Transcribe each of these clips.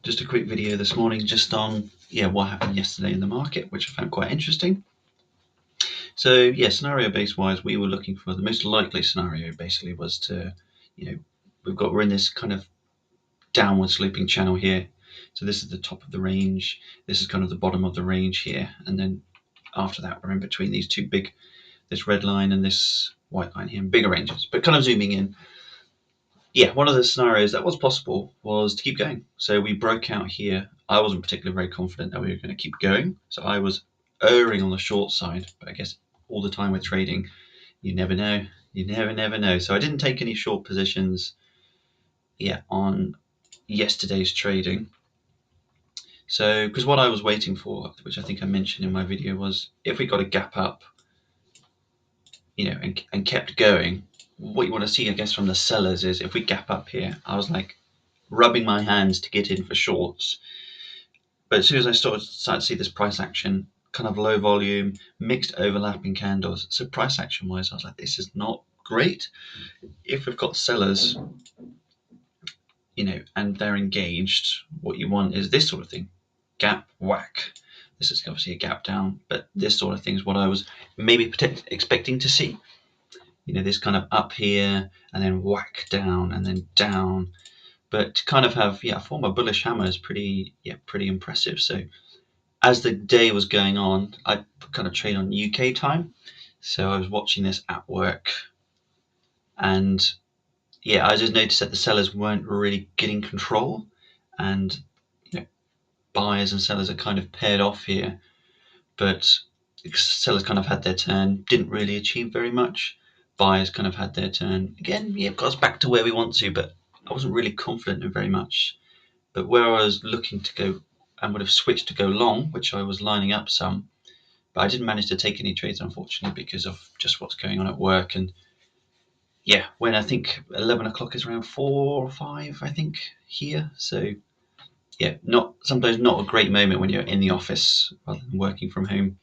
Just a quick video this morning just on what happened yesterday in the market, which I found quite interesting. So scenario based wise, we were looking for the most likely scenario. Basically, was to we're in this kind of downward sloping channel here. So this is the top of the range. This is kind of the bottom of the range here, and then after that we're in between these two big, this red line and this white line here, bigger ranges. But kind of zooming in, one of the scenarios that was possible was to keep going. So we broke out here. I wasn't particularly very confident that we were going to keep going, so I was erring on the short side. But I guess all the time with trading, you never know. You never know. So I didn't take any short positions on yesterday's trading. So because what I was waiting for, which I think I mentioned in my video, was if we got a gap up, and kept going, what you want to see, I guess, from the sellers is if we gap up here, I was like rubbing my hands to get in for shorts. But as soon as I started to see this price action, kind of low volume, mixed overlapping candles, so price action wise, I was like, this is not great. If we've got sellers, and they're engaged, what you want is this sort of thing: gap, whack. This is obviously a gap down, but this sort of thing is what I was maybe expecting to see. This kind of up here and then whack down and then down. But to kind of have a form of bullish hammer is pretty impressive. So as the day was going on, I kind of trade on UK time. So I was watching this at work, and I just noticed that the sellers weren't really getting control, and buyers and sellers are kind of paired off here. But sellers kind of had their turn, didn't really achieve very much. Buyers kind of had their turn again. Got us back to where we want to, but I wasn't really confident in very much. But where I was looking to go and would have switched to go long, which I was lining up some, but I didn't manage to take any trades, unfortunately, because of just what's going on at work. And when I think 11 o'clock is around 4 or 5, I think, here. So sometimes not a great moment when you're in the office rather than working from home.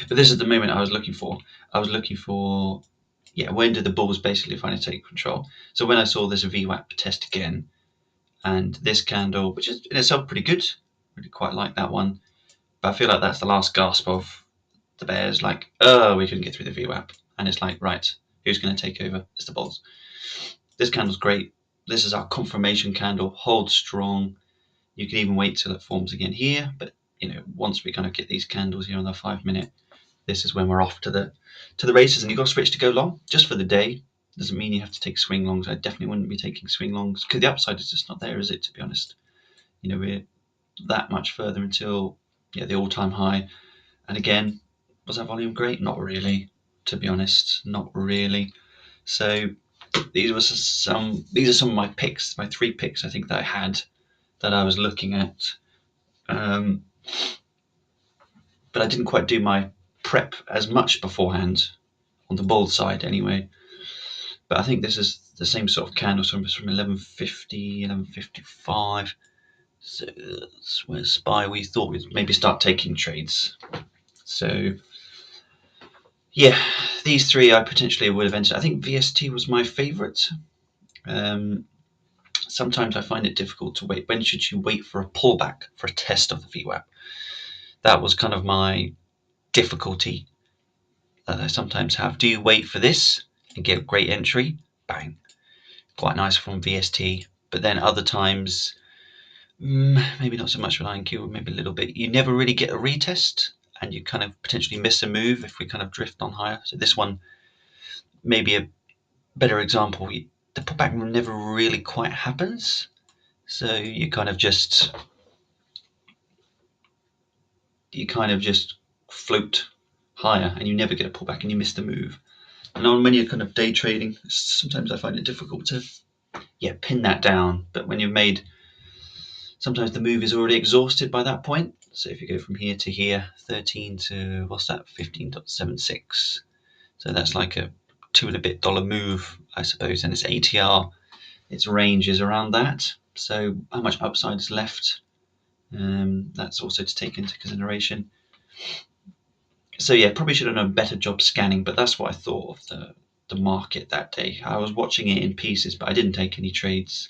But this is the moment I was looking for. I was looking for, when did the bulls basically finally take control? So when I saw this VWAP test again, and this candle, which is in itself pretty good, really quite like that one, but I feel like that's the last gasp of the bears, like, oh, we couldn't get through the VWAP. And it's like, right, who's going to take over? It's the bulls. This candle's great. This is our confirmation candle, hold strong. You can even wait till it forms again here, but once we kind of get these candles here on the 5 minute, this is when we're off to the races. And you've got to switch to go long just for the day. Doesn't mean you have to take swing longs. I definitely wouldn't be taking swing longs because the upside is just not there, is it, to be honest? We're that much further until the all-time high. And again, was that volume great? Not really, to be honest. Not really. So these are some of my picks, my 3 picks I think that I had that I was looking at. But I didn't quite do my prep as much beforehand on the bull side anyway. But I think this is the same sort of candle from 1150, 1155. So that's where SPY we thought we'd maybe start taking trades. So these 3 I potentially would have entered. I think VST was my favorite. Sometimes I find it difficult to wait. When should you wait for a pullback, for a test of the VWAP? That was kind of my difficulty that I sometimes have. Do you wait for this and get a great entry? Bang. Quite nice from VST. But then other times, maybe not so much with INQ, maybe a little bit. You never really get a retest, and you kind of potentially miss a move if we kind of drift on higher. So this one, maybe a better example. The pullback never really quite happens. So you kind of just float higher, and you never get a pullback, and you miss the move. And when you're kind of day trading, sometimes I find it difficult to pin that down. But when you've made, sometimes the move is already exhausted by that point. So if you go from here to here, 13 to, what's that, 15.76. So that's like a $2 and a bit move, I suppose. And its ATR, its range is around that. So how much upside is left? That's also to take into consideration. So probably should have done a better job scanning, but that's what I thought of the market that day. I was watching it in pieces, but I didn't take any trades.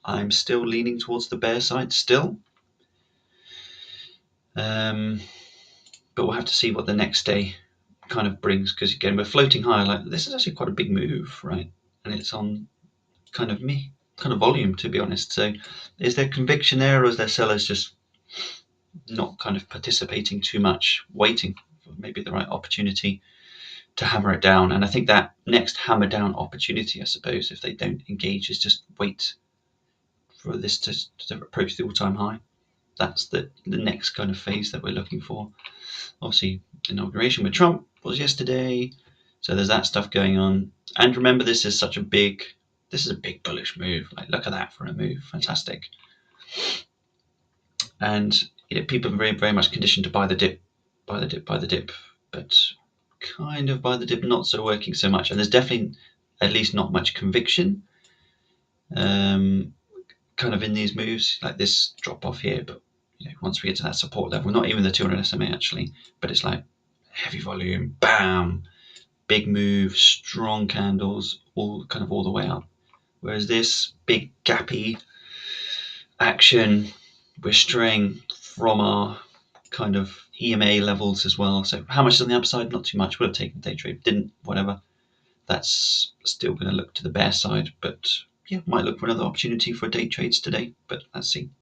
I'm still leaning towards the bear side still. But we'll have to see what the next day kind of brings, because again, we're floating higher. Like, this is actually quite a big move, right? And it's on kind of volume, to be honest. So is there conviction there, or is there sellers just not kind of participating too much, waiting for maybe the right opportunity to hammer it down? And I think that next hammer down opportunity, I suppose, if they don't engage, is just wait for this to approach the all-time high. That's the next kind of phase that we're looking for. Obviously, inauguration with Trump was yesterday, so there's that stuff going on. And remember, this is a big bullish move. Like, look at that for a move, fantastic. And people are very, very much conditioned to buy the dip, buy the dip, buy the dip, but kind of buy the dip not so working so much. And there's definitely at least not much conviction, kind of in these moves, like this drop off here. But once we get to that support level, not even the 200 SMA actually, but it's like heavy volume, bam, big move, strong candles, all the way up. Whereas this big gappy action, we're straying from our kind of EMA levels as well. So how much is on the upside? Not too much. Would have taken a day trade, didn't, whatever. That's still going to look to the bear side, but yeah, might look for another opportunity for day trades today, but let's see.